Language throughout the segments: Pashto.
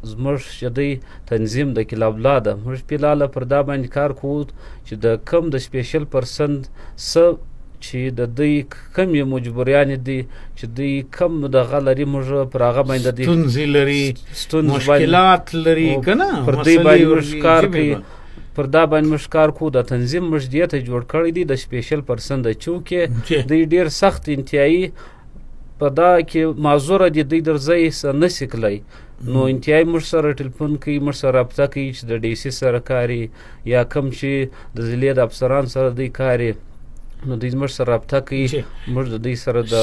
زموږ چې دی تنظیم د کلاب لا ده موږ فلحاله پر دا باندې کار کوو چې د کم د سپیشل پرسنټ څه چې د دوی کمې مجبوریانې دي چې دوی کم دغه لري موږ پر هغه باندې ستونزې لري مشکلات لري که نه پر دوی باندې موږ کار کوي پر دا باندې موږ کار کوو د تنظیم موږ دې ته جوړ کړی دی د سپیشل پرسنټ د چونکې دوی ډېر سخت انتهایي په دا کې معذوره دي دوی در ځای څه نشي کلی نو انتهایي موږ سره ټلیفون کوي موږ سره رابطه کوي چې د ډي سي سره کاري یا کم چې د ضلعې د افسران سره دوی کاري نو دوی موږ سره رابطه کوي موږ د دوی سره د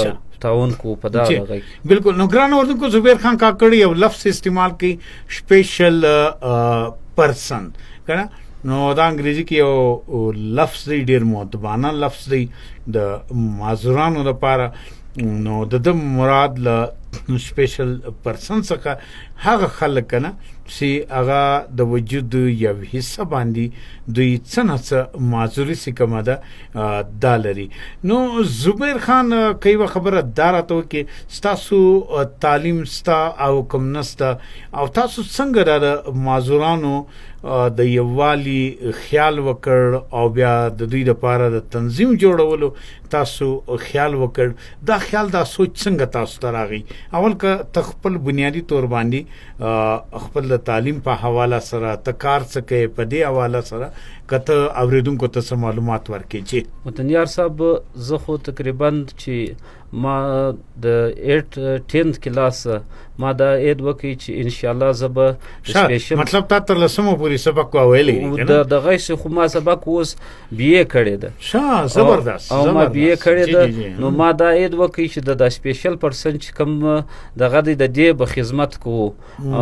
تعاون کوو په دا هغه کې بالکل نو ګران اردوونکو زبیر خان کاکړ یو لفظ استعمال کوي سپیشل پرسن که نه نو دا انګریزي کې یو لفظ دی ډېر مؤدبانه لفظ دی د معذورانو دپاره نو د مراد له سپیشل پرسن څخه هغه خلک که نه چې هغه د وجود یو حصه باندې دوی څه نه څه معذوري چې کومه ده دا لري نو زبیر خان که یوه خبره دا راته وکړي ستاسو تعلیم سته او کوم نسته او تاسو څنګه د معذورانو د یووالي خیال وکړ او بیا د دوی دپاره د تنظیم جوړولو تاسو خیال وکړ دا خیال دا سوچ څنګه تاسو ته راغی اول که ته خپل بنیادي طور باندې خپل د تعلیم په حواله سره ته کار څه کوې په دې حواله سره که ته اورېدونکو ته څه معلومات ورکړې چې وطنیار صاحب زه خو تقریبا چې ما د 10th کلاس ما دا اید وکړي چې انشاءالله زه به سپیشل مطلب تا تر لسمه پورې سبق ویلی دغه خو ما سبق اوس بی اے کړی ده زبردست او ما بی اے کړی ده نو ما دا اید وکړي چې د سپیشل پرسن چې کوم دغه دی د دې به خدمت کوو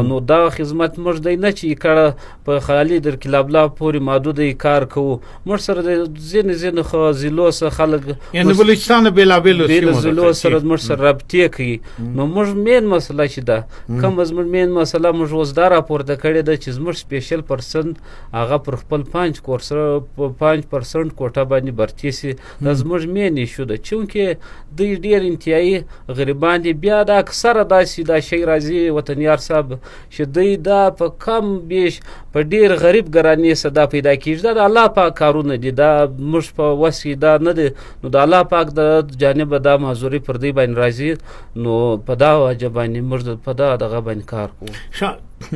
نو دا خدمت موږ دی نه چې کړه په خالي در کلاب لا پورې محدود کار کوو موږ سره د ځینې ضلعو څخه خلک یعنې بلوچستان بېلابېلو ضلعو سره موږ سره رابطې کوي نو موږ مین مسله چې ده کوم زموږ مین مسله موږ اوس دا راپورته کړې ده چې زموږ سپیشل پرسنټ هغه پر خپل 5% کوټه باندې برتي سي دا زموږ مین ایشو ده چونکې دوی ډېر انتهایي غریبان دي بیا دا اکثره داسې دا شی راځي وطنیار صاحب چې دوی دا په کم بیش په ډېر غریب ګرانۍ سره دا پیدا کېږي دا د الله پاک کارونه دي دا موږ په وس کې دا نه دی نو د الله پاک د جانبه دا معذوري پر دوی باندې راځي نو په دا وجه باندې موږ په دا دغه باندې کار کوو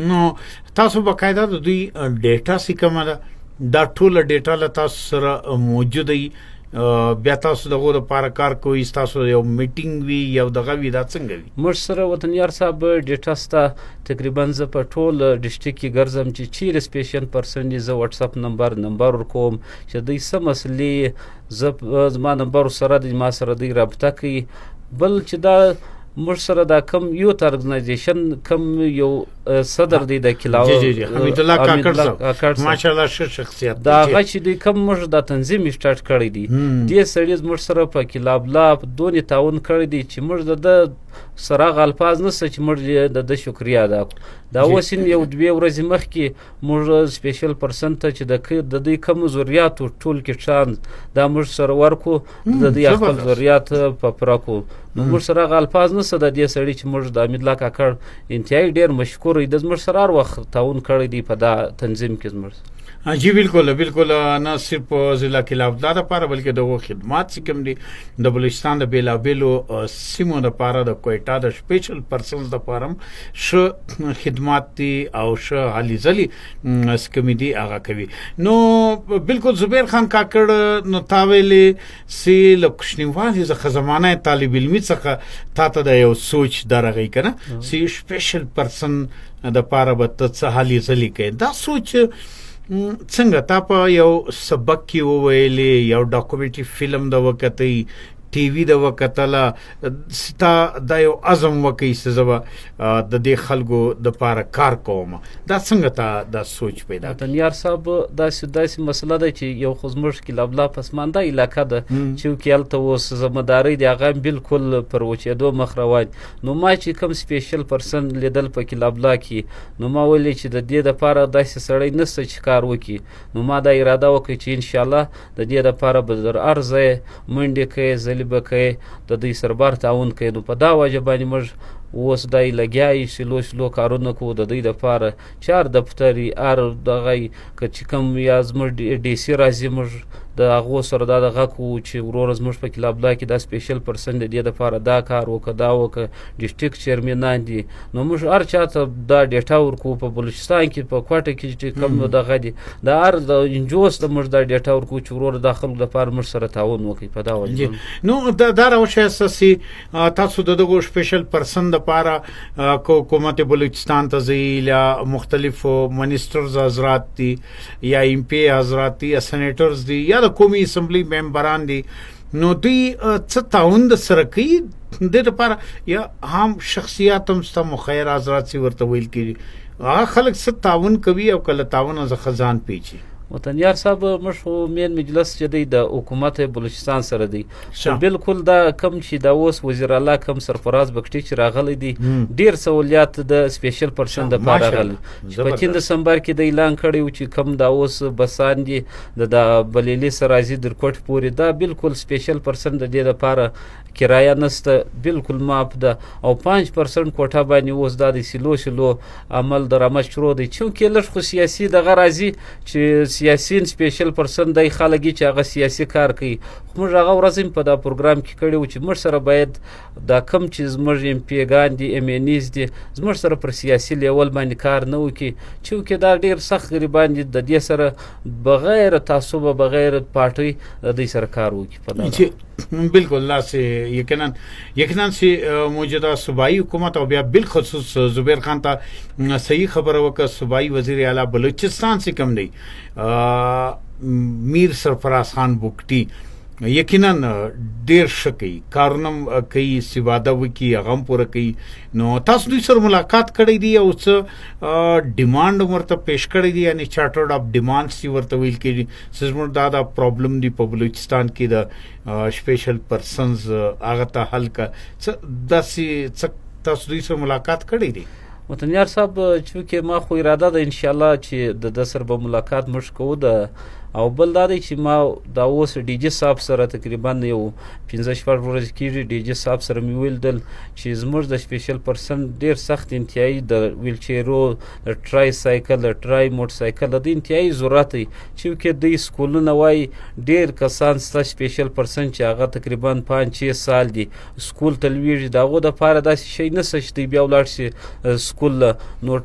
نو تاسو باقاعده د دوی ډیټا چې کومه ده دا ټوله ډیټا له تاسو سره موجوده وي بیا تاسو دغه لپاره کار کوئ ستاسو یو میټینګ وي یو دغه وي دا څنګه وي موږ سره وطنیار صاحب ډیټا سته تقریبا زه په ټول ډسټرکټ کې ګرځم چې چیرې سپیشل پرسن دي زه وټساپ نمبر ورکوم چې دوی څه مسلې زه زما نمبر سره دی ما سره دوی رابطه کوي بل چې دا موږ سره دا کم یوت ارګنایزیشن کم یو صدر دی د کلاو حمید الله کاکړ ماشاءالله ښه شخصیت دا هغه چې دوی کم موږ دا تنظیم سٹارټ کړی دی دې سړي موږ سره په کلاب لا دونې تعاون کړی دی چې موږ د سراغ الفاظ نسته چې موږ د شکریا ادا کړو دا اوس یو 2 ورځې مخکې موږ سپیشل پرسن ته چې د دوی کم ضروریاتو ټول کې شان دا موږ سره ورکو د دوی خپل ضروریات په پوره کو نو موږ سره الفاظ نسته د دې سړي چې موږ د حمید الله کاکړ انتهایی ډېر مشکور دی موږ سره هر وخت تعاون کړی دی په دا تنظیم کې زموږ جی بالکل نه صرف ضلع کلاب لا دپاره بلکې دغه خدمات چې کوم دي د بلوچستان د بېلابېلو سیمو دپاره د کویټا د سپیشل پرسنز دپاره هم ښه خدمات دي او ښه هلې ځلې کومې دي هغه کوي نو بالکل زبیر خان کاکړ نو تا ویلې چې له کوچنیوالي څخه زمانه طالب علمي څخه تا ته د یو سوچ درغی که نه چې سپیشل پرسن دپاره به ته څه هلې ځلې کوې دا سوچ څنګه تا په یو سبق کې وویلې یو ډاکومنټري فلم د وکتئ ټي وي د وکتله ستا دا یو عزم وکړي چې زه به د دې خلکو دپاره کار کوم دا څنګه تا دا سوچ پیدا وطنیار صاحب داسې مسله ده چې یو خو زموږ کلاب لا پسمانده علاقه ده چونکې هلته اوس ذمهدارۍ د هغه بالکل پر وچېدو مخ روان نو ما چې کوم سپیشل پرسن لیدل په کلاب لا کې نو ما ویلې چې د دې دپاره داسې سړی نشته چې کار وکړي نو ما دا اراده وکړه چې انشاءالله د دې دپاره به در هر ځای منډې کوې ځلې به کوې د دوی سربار تعاون کوي نو په دا وجه باندې موږ اوس دای لګیایي سلو کارونه کوو د دوی دپاره چې هر دفتر یي هر دغه یي که چې کوم یا زموږ ډي سي راځي موږ د هغو سره دا دغه کوو چې وروره زموږ په کلابلا کې دا سپیشل پرسن د دې دپاره دا کار وکړه دا وکړه ډسټرکټ چیرمنان دي نو موږ هر چاته دا ډیټا ورکوو په بلوچستان کې په کوټه کې چې کوم دغه دي د هر د انجوس ته موږ دا ډیټا ورکوو چې وروره دا خلکو دپاره موږ سره تعاون وکړي په دا وجه نو دا راوښیه اساسي تاسو د دغو سپیشل پرسن دپاره حکومت بلوچستان ته ځئ یا مختلفو منسټرز حضرات دي یا ایم پی حضرات دي یا سینیټرز دي یا د قومي اسمبلی ممبران دي نو دوی څه تعاون د سره کوي د دپاره یا عام شخصیات هم ستا مخیر حضرات سي ورته ویل کېږي هغه خلک څه تعاون کوي او کله تعاون څخه ځان پیچي وطنیار صاحب موږ خو مین مجلس چې دی د حکومت بلوچستان سره دی بالکل دا کم چې دا اوس وزیر اعلی کم سرفراز بکټي چې راغلی دی ډیر سہولیات د سپیشل پرسن د پاره راغلی چې په 3 دسمبر کې د اعلان کړی و چې کم دا اوس بسان دي د بلیلی سرازي درکوټ پورې دا بالکل سپیشل پرسن د دې لپاره کرایه نسته بالکل معاف ده او 5% کوټه باندې اوس دا د سلو عمل درآمد شروع دی چونکې لږ خو سیاسي دغه راځي چې سیاسین سپیشل پرسن دی خلک چې هغه سیاسي کار کوي خو موږ هغه ورځ په دا پروګرام کې کړی و چې موږ سره باید دا کم چې زموږ ایم پیګان دي ایم ان ایز دي زموږ سره پر سیاسي لیول باندې کار نه وکړي چونکې دا ډیر سخت غریبان دي د دې سره بغیر تعصب بغیر پارټي د دې سره کار وکړي په دا بالکل لا سے یقینا سے موجودہ صوبائی حکومت اور بالخصوص زبیر خان تا صحیح خبر وکړه صوبائی وزیر اعلیٰ بلوچستان سے کم نہیں میر سرفراز خان بگٹی یقینا ډیر شکی کارنم کوي سیواده وکي غم پوره کوي نو تاسو دوی سره ملاقات کړی دی او څه ډیماند ورته پیش کړی دی یعنی چارټرډ اف ډیماندز چې ورته ویل کېږي سزمور دا پرابلم دی په بلوچستان کې د سپیشل پرسنز هغه ته حل کا داسې تاسو دوی سره ملاقات کړی دی وطنیار صاحب چونکې ما خو اراده ده ان شاء الله چې د سر به ملاقات موږ کوو د او بل دا دی چې ما دا اوس ډي جي صاحب سره تقریبا یو 15 ورځې کېږي ډي جي صاحب سره مې ولیدل چې زموږ د سپیشل پرسن ډیر سخت انتهایی د ویل چیرو د ټرای سایکل د ټرای موټر سایکل د انتهایی ضرورت دی چې د سکولونه وای ډیر کسان ست سپیشل پرسن چې هغه تقریبا 5-6 سال دي سکول تلویږي داغه د پاره داسې شي نه سشتي بیا ولاړ شي سکول نو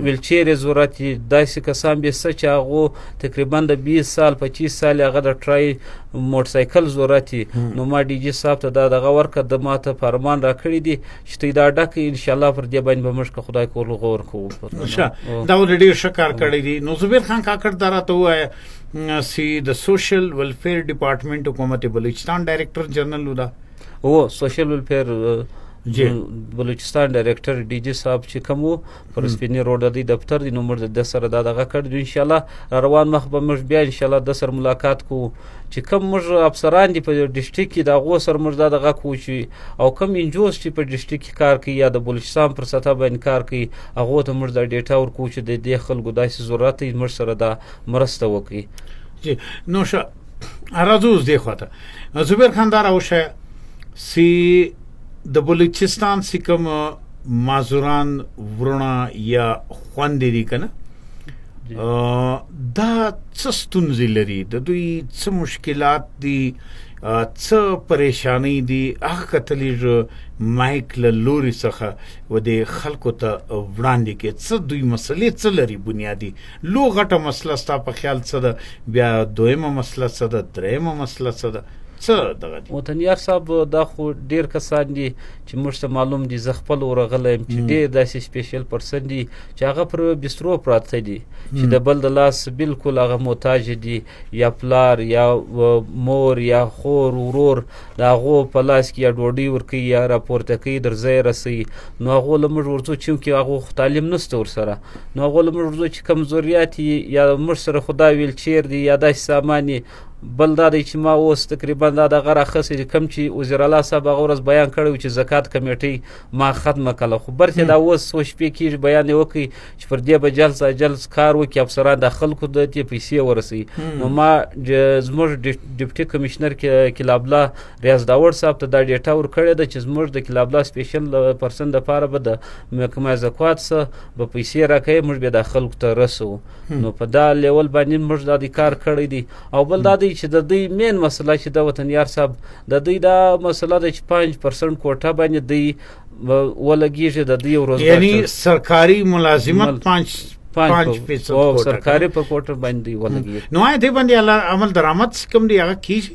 ویل چیر ضرورت داسې کسان به سچ هغه تقریبا د 20 سال 25 سال هغه د ټرای موټر سایکل ضرورت نو ما ډي جي صاحب ته دا ورکه د ماته فرمان را کړی دی چې دا ډک ان شاء الله پر دې باندې به موږ خدای کول غور کوو دا ډیر شکر کړی دی نو زبیر خان کاکړ دراته وای سی د سوشل ویلفیر ډپارټمنټ حکومت بلوچستان ډایریکټر جنرل ودا او سوشل ویلفیر بلوچستان ډایریکټر ډي جي صاحب چې کوم پر سپینی روډ د دفتر د نمبر د سره دغه کړ ان شاء الله روان مخ به موږ بیا ان شاء الله د سر ملاقات کو چې کوم موږ افسران دي په ډسټریکټ کې د غو سر موږ دغه کو چې او کوم انجوز چې په ډسټریکټ کې کار کوي یا د بلوچستان پر سطح باندې کار کوي هغه ته موږ د ډیټا ورکو چې د دې خلکو داسې ضرورت یې موږ سره دا مرسته وکړي جی نو شه ارازوز دی خواته زبیر خان دار او شه سی د بلوچستان سکم مازوران ورونه یا خوندې دي کنه دا څه ستونزې لري د دوی څه مشکلات دي څه پریشانی دي هغه کتلې مایک له لوري څخه و د خلکو ته وړاندې کې څه دوی مسلې څه لري بنیادی لو غټه مسله ستا په خیال څه ده بیا دویمه مسله څه ده دریمه مسله څه ده وطنیار صاحب دا خو ډیر کسان دي چې موږ ته معلوم دي زه خپل ورغلی چې ډیر داسې سپیشل پرسن دي چې هغه پر بسترو پراته دي چې د بل د لاس بالکل هغه محتاج دي یا پلار یا مور یا خور ورور د هغو په لاس کې یا ډوډۍ ورکوي یا راپورته کوي درځی رسوي نو هغو له موږ ورځو چونکې هغو تعلیم نشته ورسره نو هغو له موږ ورځو چې کمزوریات یا موږ سره خو دا ویل چیر دي یا داسې سامان بل دا دی چې ما اوس تقریبا دا دغه راخصې کم چې وزیر الله صاحب هغه ورځ بیان کړی و چې زکات کمیټۍ ما ختمه کړله خو برخې دا اوس څو شپې کېږي بیان یې وکړي چې پر دې به جلد کار وکړي افسران د خلکو د دې پیسې ورسوي نو ما زموږ ډیپټي کمیشنر کلاب الله ریاض داوړ صاحب ته دا ډیټا ورکړې ده چې زموږ د کلاب الله سپیشل پرسن دپاره به د محکمه زکات څخه به پیسې راکوي موږ به د خلکو ته رسوو نو په دا لیول باندې موږ دا د کار کړی دی او بل دا دی چې د دوی مین مسله چې د وطنیار صاحب د دوی دا مسله ده چې 5% کوټه باندې دوی ولګېږي د دوی روزګار یعنی سرکاري ملازمت 5% سرکاري په کوټه باندې ولګېږي نو آیا دې باندې عمل درآمد کوم دی هغه کیږي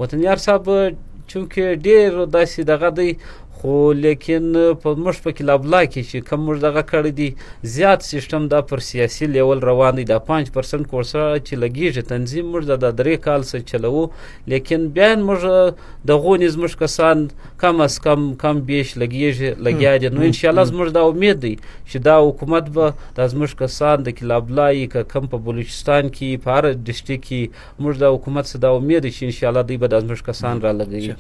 وطنیار صاحب چونکې ډېر داسې دغه دی خو لیکن په موږ په کلاب الله کې چې کوم موږ دغه کړی دی زیات سیستم دا پر سیاسي لیول روان دی دا 5% کورسه چې لګېږي تنظیم موږ د 3 کال څخه چلوو لیکن بیا موږ دغو نیز موږ کسان کم از کم بیش لګیا دي نو انشاءالله زموږ دا امید دی چې دا حکومت به دا زموږ کسان د کلاب الله که کم په بلوچستان کې په هر ډسټریکټ کې موږ د حکومت څخه دا امید دی چې انشاءالله دوی به دا زموږ کسان را لګوي